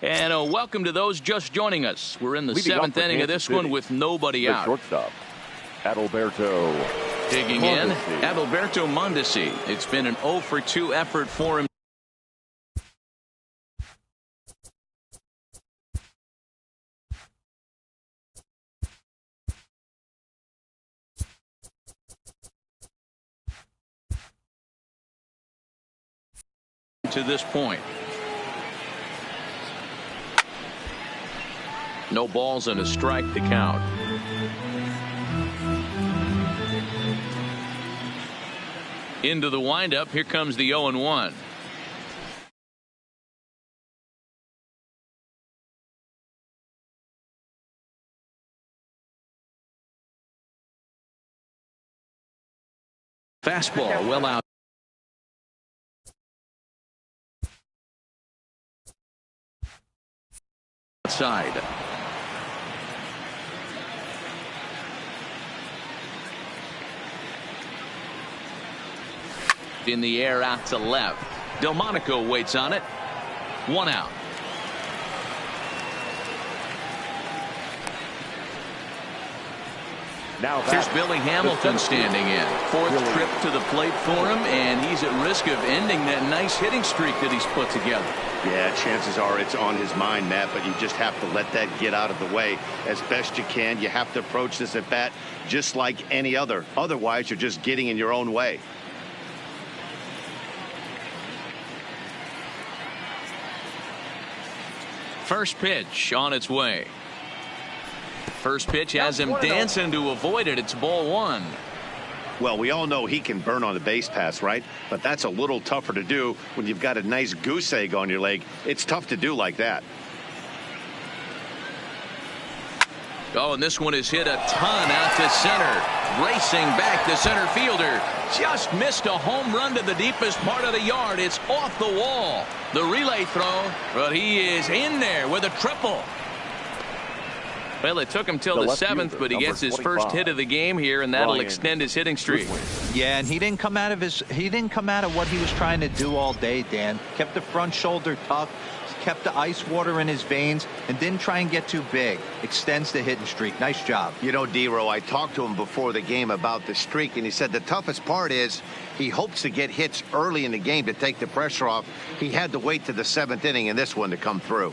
And welcome to those just joining us. We're in the seventh inning of this one with nobody out. Shortstop, Adalberto. Digging in, Adalberto Mondesi. It's been an 0 for 2 effort for him. To this point. No balls and a strike to count. Into the windup. Here comes the 0-1. Fastball well out. Outside. In the air out to left. Delmonico waits on it. 1 out. Now here's Billy Hamilton standing in. 4th trip to the plate for him, and he's at risk of ending that nice hitting streak that he's put together. Yeah, chances are it's on his mind, Matt, but you just have to let that get out of the way as best you can. You have to approach this at bat just like any other. Otherwise, you're just getting in your own way. First pitch on its way. First pitch has him dancing to avoid it. It's ball 1. Well, we all know he can burn on the base pass, right? But that's a little tougher to do when you've got a nice goose egg on your leg. It's tough to do like that. Oh, and this one is hit a ton out to center. Racing back, the center fielder just missed a home run to the deepest part of the yard. It's off the wall. The relay throw, but he is in there with a triple. Well, it took him till the 7th, but he gets his first hit of the game here, and that'll extend his hitting streak. Yeah, and he didn't come out of what he was trying to do all day, Dan. Kept the front shoulder tough, kept the ice water in his veins, and didn't try and get too big. Extends the hitting streak. Nice job. You know, D-Row, I talked to him before the game about the streak, and he said the toughest part is he hopes to get hits early in the game to take the pressure off. He had to wait to the 7th inning in this one to come through.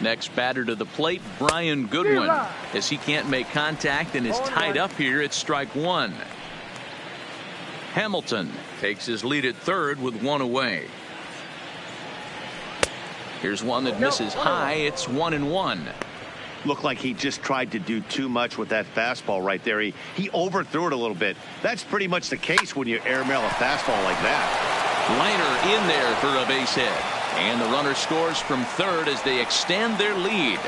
Next batter to the plate, Brian Goodwin. As he can't make contact and is tied up here at strike one. Hamilton takes his lead at third with one away. Here's one that misses high. It's 1-1. Looked like he just tried to do too much with that fastball right there. He overthrew it a little bit. That's pretty much the case when you airmail a fastball like that. Liner in there for a base hit. And the runner scores from third as they extend their lead.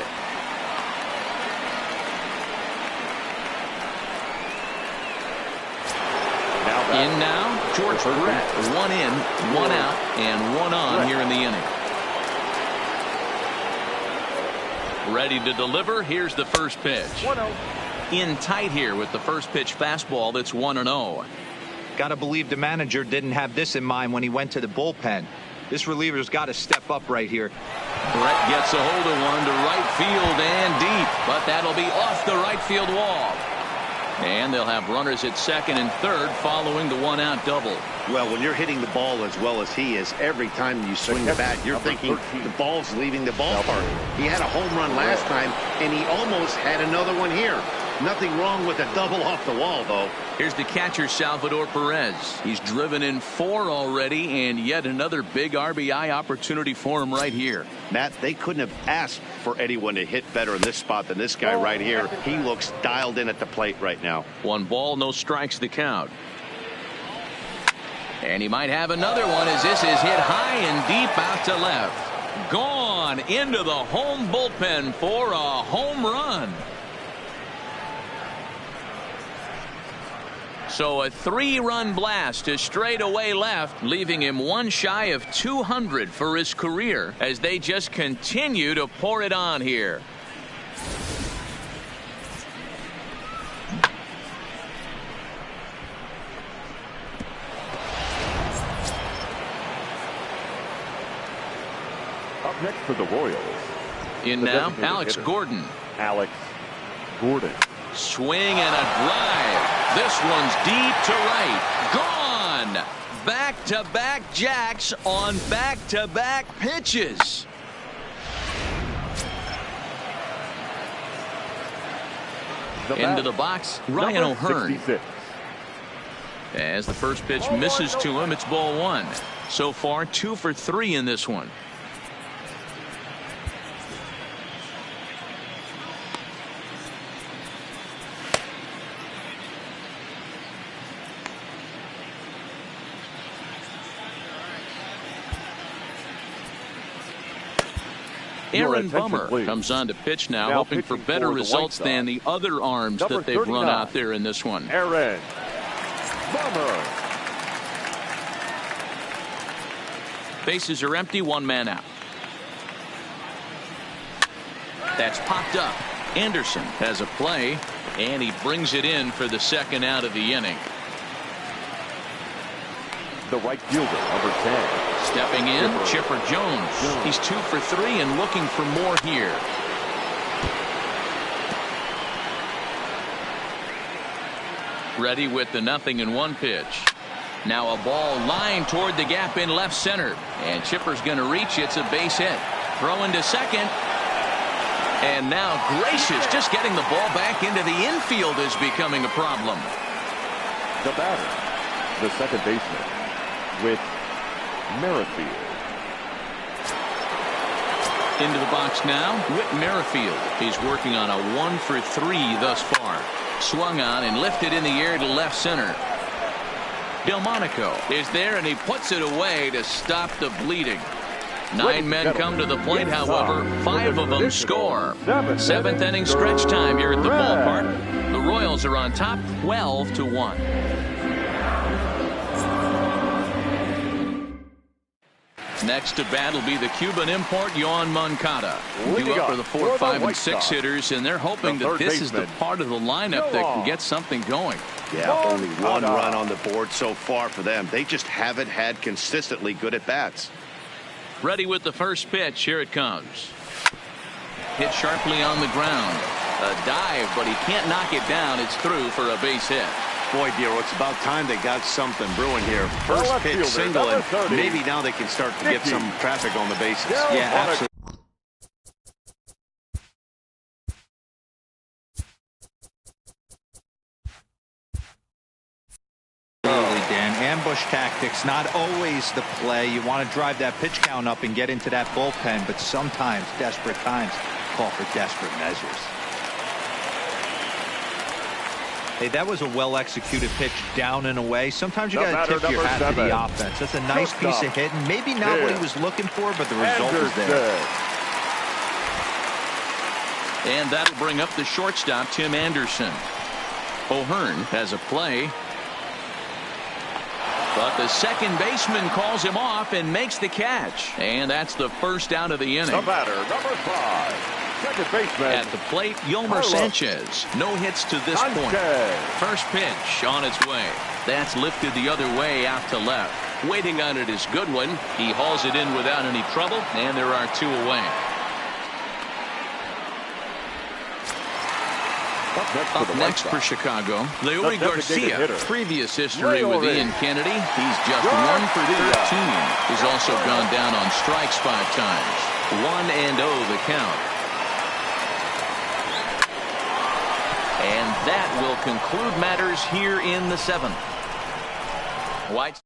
In now, George Brett. One in, one out, and one on here in the inning. Ready to deliver. Here's the first pitch. 1-0. In tight here with the first pitch fastball that's 1-0. Gotta believe the manager didn't have this in mind when he went to the bullpen. This reliever's got to step up right here. Brett gets a hold of one to right field and deep, but that'll be off the right field wall. And they'll have runners at second and third following the one-out double. Well, when you're hitting the ball as well as he is, every time you swing the bat, you're thinking the ball's leaving the ballpark. He had a home run last time, and he almost had another one here. Nothing wrong with a double off the wall, though. Here's the catcher, Salvador Perez. He's driven in 4 already, and yet another big RBI opportunity for him right here. Matt, they couldn't have asked for anyone to hit better in this spot than this guy right here. He looks dialed in at the plate right now. 1 ball, no strikes the count. And he might have another one as this is hit high and deep out to left. Gone into the home bullpen for a home run. So a 3-run blast to straightaway left, leaving him one shy of 200 for his career as they just continue to pour it on here. Up next for the Royals. In now, Alex Gordon. Alex Gordon. Swing and a drive. This one's deep to right. Gone. Back-to-back jacks on back-to-back pitches. Into the box, Ryan O'Hearn. 66. As the first pitch misses to him, it's ball 1. So far, 2 for 3 in this one. Aaron Bummer comes on to pitch now hoping for better results than the other arms that they've run out there in this one. Aaron Bummer. Bases are empty, 1 man out. That's popped up. Anderson has a play, and he brings it in for the second out of the inning. The right fielder, number 10. Stepping in, Chipper Jones. He's 2 for 3 and looking for more here. Ready with the 0-1 pitch. Now a ball lined toward the gap in left center. And Chipper's going to reach. It's a base hit. Throw into second. And now Gracious just getting the ball back into the infield is becoming a problem. The batter, the second baseman, with Merrifield. Into the box now, Whit Merrifield. He's working on a 1 for 3 thus far. Swung on and lifted in the air to left center. Delmonico is there and he puts it away to stop the bleeding. 9 men come to the plate, however, 5 of them score. 7th inning stretch time here at the ballpark. The Royals are on top 12-1. Next to bat will be the Cuban import, Yoan Moncada. Due up for the 4, 5, and 6 hitters, and they're hoping that this is the part of the lineup that can get something going. Yeah, only 1 run on the board so far for them. They just haven't had consistently good at-bats. Ready with the first pitch. Here it comes. Hit sharply on the ground. A dive, but he can't knock it down. It's through for a base hit. Boy, Dero, it's about time they got something brewing here. First pitch single, and maybe now they can start to get some traffic on the bases. Yeah, absolutely. ambush tactics, not always the play. You want to drive that pitch count up and get into that bullpen, but sometimes, desperate times, call for desperate measures. Hey, that was a well-executed pitch down and away. Sometimes you got to tip your hat to the offense. That's a nice piece of hitting. Maybe not what he was looking for, but the result is there. And that'll bring up the shortstop, Tim Anderson. O'Hearn has a play. But the second baseman calls him off and makes the catch. And that's the first out of the inning. The batter, number 5. Second baseman. At the plate, Yolmer Sanchez. No hits to this point. First pitch on its way. That's lifted the other way out to left. Waiting on it is Goodwin. He hauls it in without any trouble, and there are 2 away. Up next for Chicago, Leury Garcia. Previous history with Ian Kennedy. He's just 1 for 13. He's also gone down on strikes 5 times. 1-0 the count. And that will conclude matters here in the 7th. White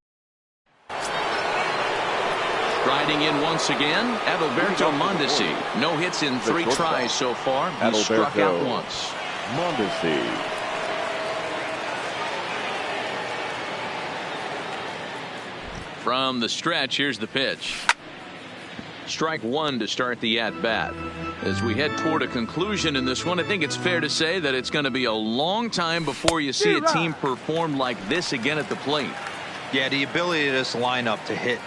striding in once again, Adalberto Mondesi. No hits in 3 tries so far. He struck out once. Mondesi. From the stretch, here's the pitch. Strike 1 to start the at-bat. As we head toward a conclusion in this one, I think it's fair to say that it's going to be a long time before you see a team perform like this again at the plate. Yeah, the ability of this lineup to hit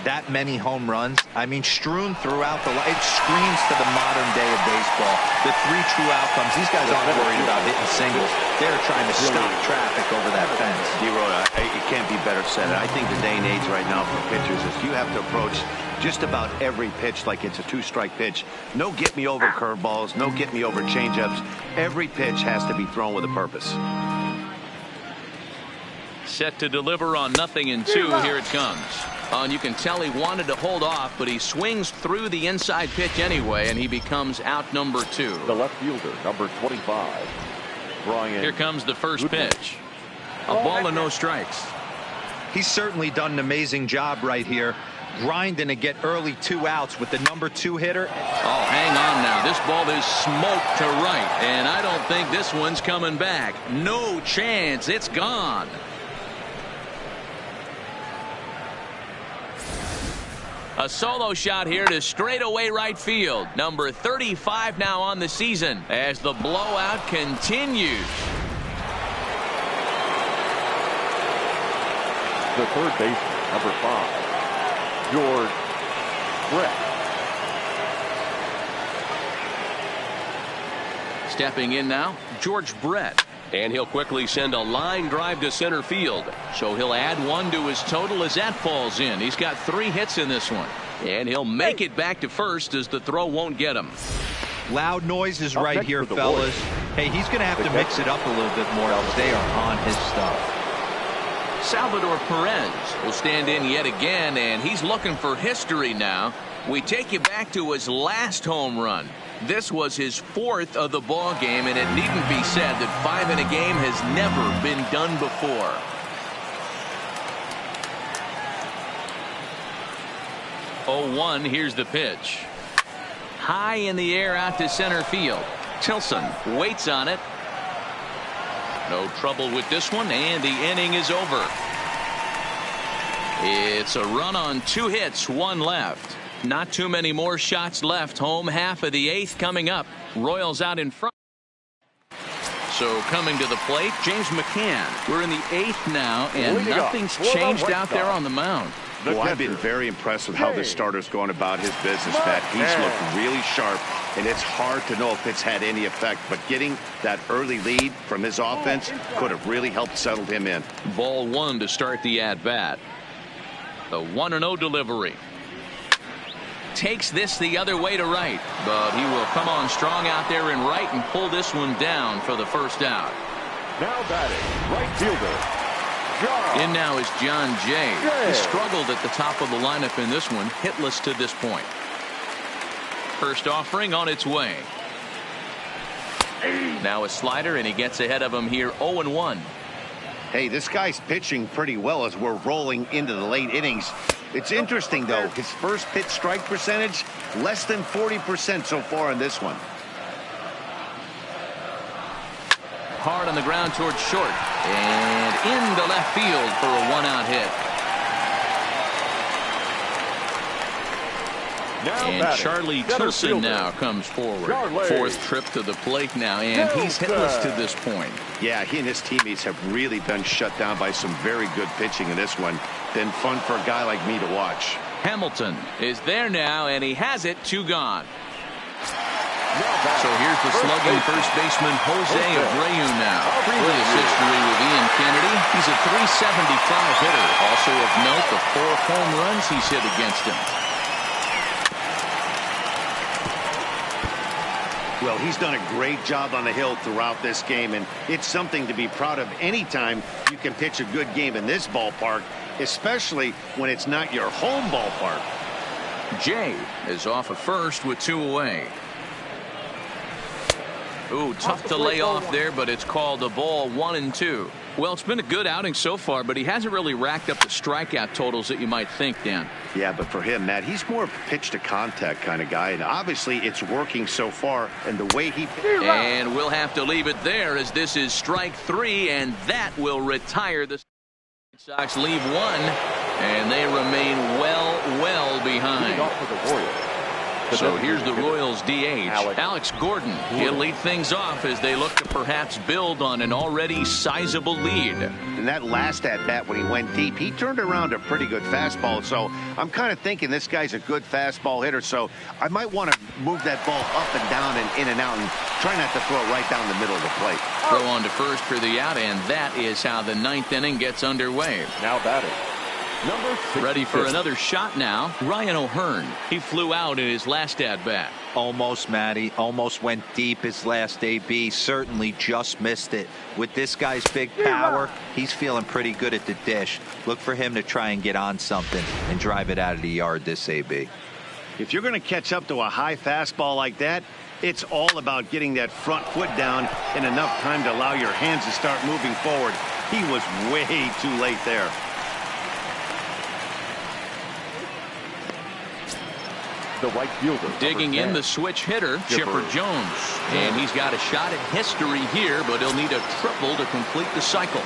that many home runs, I mean, strewn throughout the line. It screams to the modern day of baseball. The 3 true outcomes. These guys aren't worried about hitting singles. They're trying to stop traffic over that fence. D-Roy, it can't be better said. I think the day and age right now for pitchers is you have to approach just about every pitch like it's a 2-strike pitch. No get-me-over curveballs, no get-me-over changeups. Every pitch has to be thrown with a purpose. Set to deliver on 0-2. Here it comes. And you can tell he wanted to hold off, but he swings through the inside pitch anyway, and he becomes out number 2. The left fielder, number 25. Drawing in. Here comes the first pitch. A ball and no strikes. He's certainly done an amazing job right here, grinding to get early 2 outs with the number 2 hitter. Oh, hang on now. This ball is smoked to right, and I don't think this one's coming back. No chance. It's gone. A solo shot here to straightaway right field. Number 35 now on the season as the blowout continues. The third baseman, number 5, George Brett. Stepping in now, George Brett. And he'll quickly send a line drive to center field. So he'll add 1 to his total as that falls in. He's got 3 hits in this one. And he'll make it back to first as the throw won't get him. Loud noises right here, fellas. Hey, he's going to have to mix it up a little bit more else they are on his stuff. Salvador Perez will stand in yet again, and he's looking for history now. We take you back to his last home run. This was his 4th of the ball game, and it needn't be said that 5 in a game has never been done before. Oh, 1, here's the pitch. High in the air out to center field. Tilson waits on it. No trouble with this one, and the inning is over. It's a run on 2 hits, 1 left. Not too many more shots left. Home half of the 8th coming up. Royals out in front. So coming to the plate, James McCann. We're in the 8th now, and nothing's changed out there on the mound. Well, I've been very impressed with how this starter's going about his business, Matt. He's looked really sharp, and it's hard to know if it's had any effect. But getting that early lead from his offense could have really helped settle him in. Ball 1 to start the at-bat. The 1-0 delivery. Takes this the other way to right, but he will come on strong out there in right and pull this one down for the first out. Now batting, right fielder, John. In now is John Jay. He struggled at the top of the lineup in this one, hitless to this point. First offering on its way. Now a slider, and he gets ahead of him here 0-1. Hey, this guy's pitching pretty well as we're rolling into the late innings. It's interesting, though. His first pitch strike percentage, less than 40% so far in this one. Hard on the ground towards short. And into left field for a one-out hit. And Charlie Tilson now comes forward. Fourth trip to the plate now, and he's hitless to this point. Yeah, he and his teammates have really been shut down by some very good pitching in this one. Been fun for a guy like me to watch. Hamilton is there now, and he has it, 2 gone. So here's the slugging first baseman Jose Abreu now. Previous history with Ian Kennedy. He's a .375 hitter. Also of note, the 4 home runs he's hit against him. Well, he's done a great job on the hill throughout this game, and it's something to be proud of anytime you can pitch a good game in this ballpark, especially when it's not your home ballpark. Jay is off at first with 2 away. Ooh, tough to lay off there, but it's called a ball, 1-2. Well, it's been a good outing so far, but he hasn't really racked up the strikeout totals that you might think, Dan. Yeah, but for him, Matt, he's more of a pitch-to-contact kind of guy, and obviously it's working so far, and the way he... And we'll have to leave it there as this is strike 3, and that will retire the Sox. Leave 1, and they remain well behind. So here's the Royals DH, Alex Gordon. He'll lead things off as they look to perhaps build on an already sizable lead. And that last at-bat when he went deep, he turned around a pretty good fastball. So I'm kind of thinking this guy's a good fastball hitter. So I might want to move that ball up and down and in and out and try not to throw it right down the middle of the plate. Throw on to first for the out, and that is how the 9th inning gets underway. Now batting. Ready for another shot now, Ryan O'Hearn. He flew out in his last at-bat. Almost, Matty. Almost went deep his last AB. Certainly just missed it. With this guy's big power, he's feeling pretty good at the dish. Look for him to try and get on something and drive it out of the yard this AB. If you're going to catch up to a high fastball like that, it's all about getting that front foot down in enough time to allow your hands to start moving forward. He was way too late there. The right fielder. Digging in the switch hitter, Chipper Jones. And he's got a shot at history here, but he'll need a triple to complete the cycle.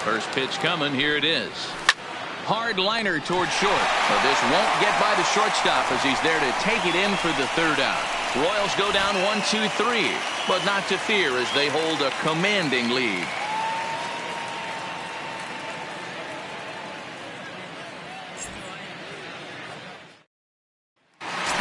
First pitch coming. Here it is. Hard liner towards short. But this won't get by the shortstop as he's there to take it in for the 3rd out. Royals go down 1-2-3, but not to fear as they hold a commanding lead.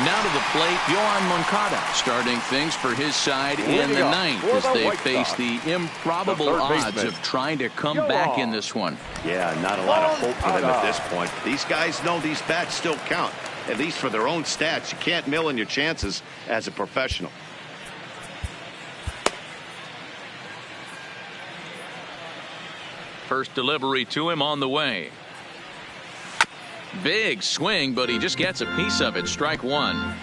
Now to the plate, Yohan Moncada starting things for his side in the 9th as they face the improbable odds of trying to come back in this one. Yeah, not a lot of hope for them at this point. These guys know these bats still count, at least for their own stats. You can't mill in your chances as a professional. First delivery to him on the way. Big swing, but he just gets a piece of it. Strike 1.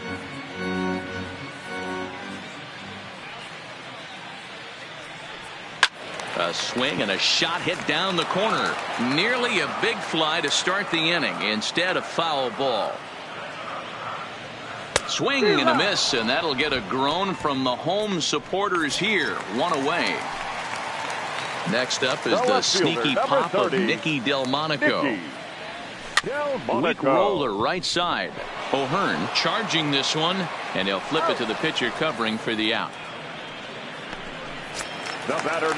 A swing and a shot hit down the corner. Nearly a big fly to start the inning. Instead, a foul ball. Swing and a miss, and that'll get a groan from the home supporters here. 1 away. Next up is the sneaky pop of Nicky Delmonico. Weak roller right side. O'Hearn charging this one, and he'll flip it to the pitcher covering for the out.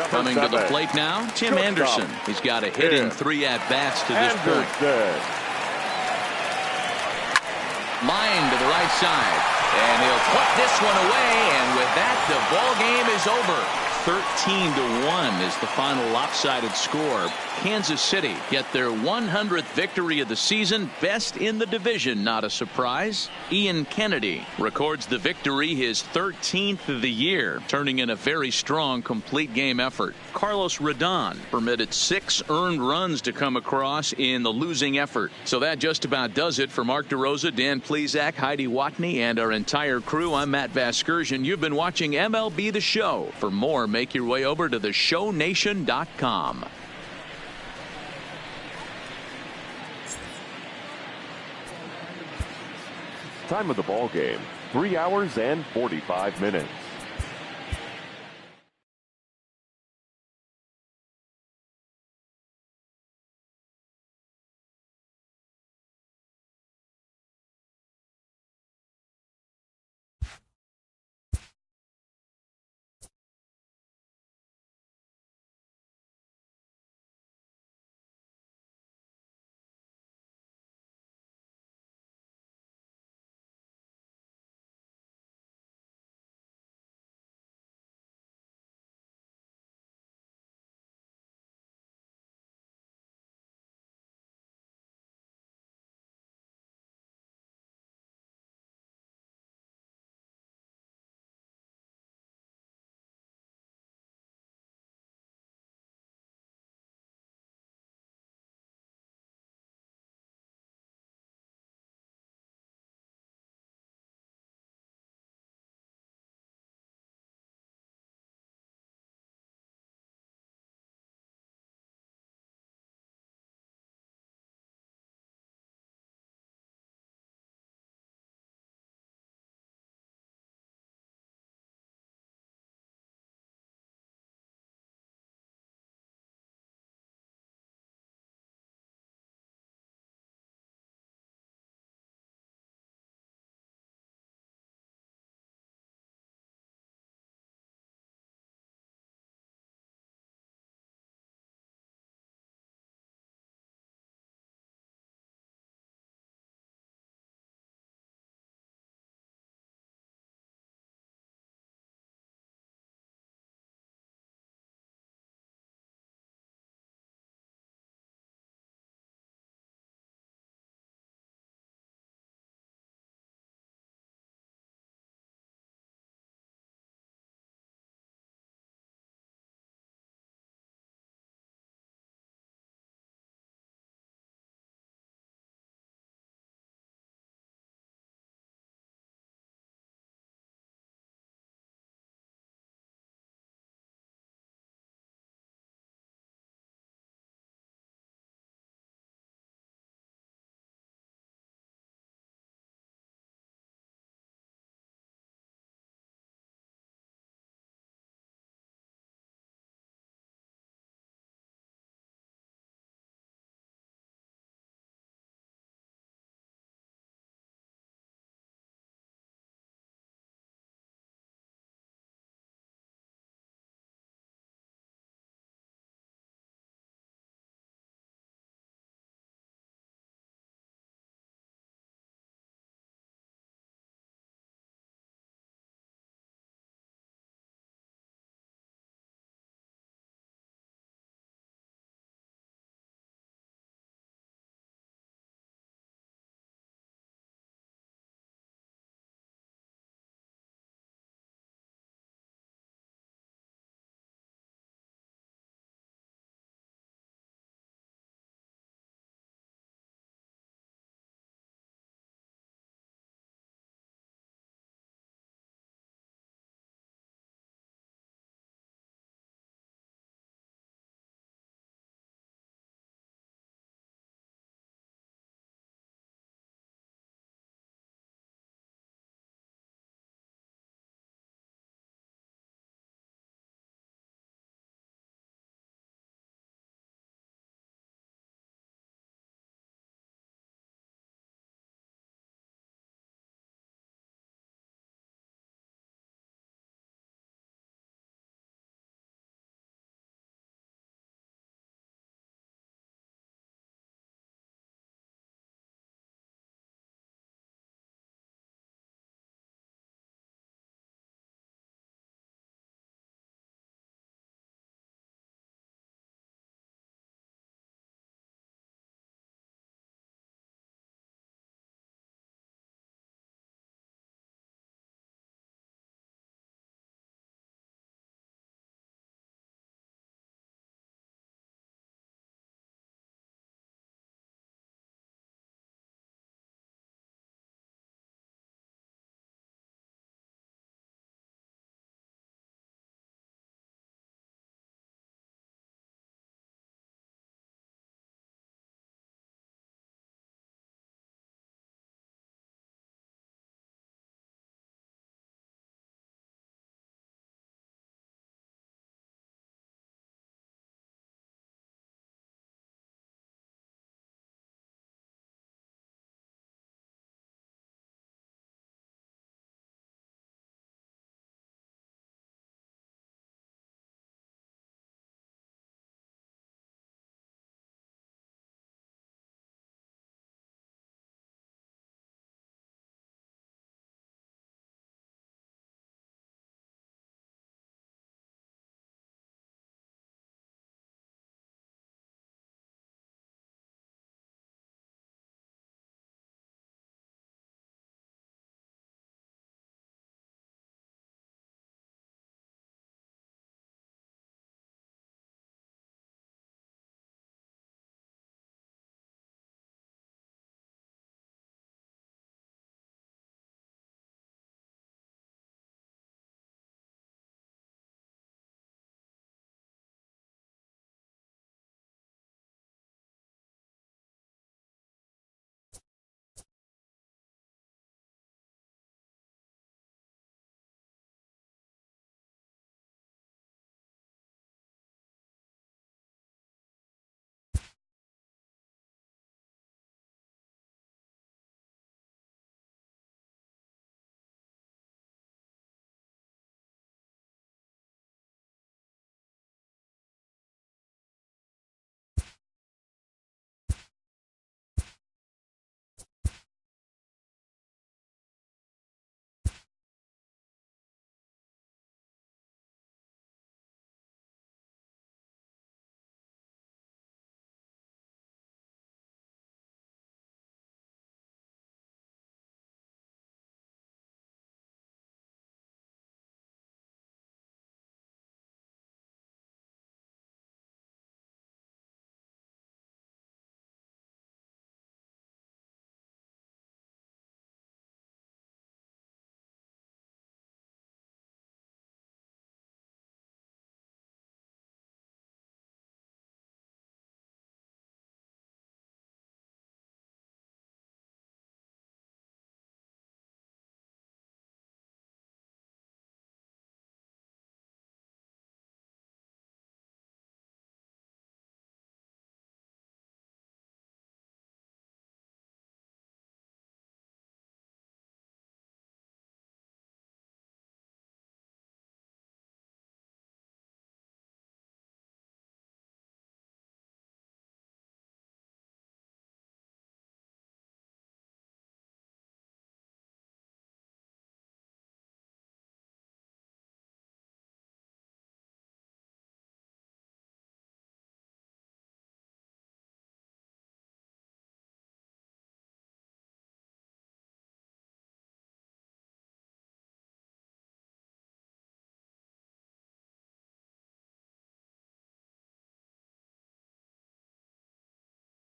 Coming to the plate now, Tim Anderson. He's got a hit in 3 at-bats to this point. Line to the right side, and he'll put this one away, and with that, the ball game is over. 13-1 is the final lopsided score. Kansas City get their 100th victory of the season, best in the division. Not a surprise. Ian Kennedy records the victory, his 13th of the year, turning in a very strong complete game effort. Carlos Rodon permitted 6 earned runs to come across in the losing effort. So that just about does it for Mark DeRosa, Dan Plesac, Heidi Watney, and our entire crew. I'm Matt Vasgersian. You've been watching MLB The Show. For more make your way over to theshownation.com. Time of the ball game, 3 hours and 45 minutes.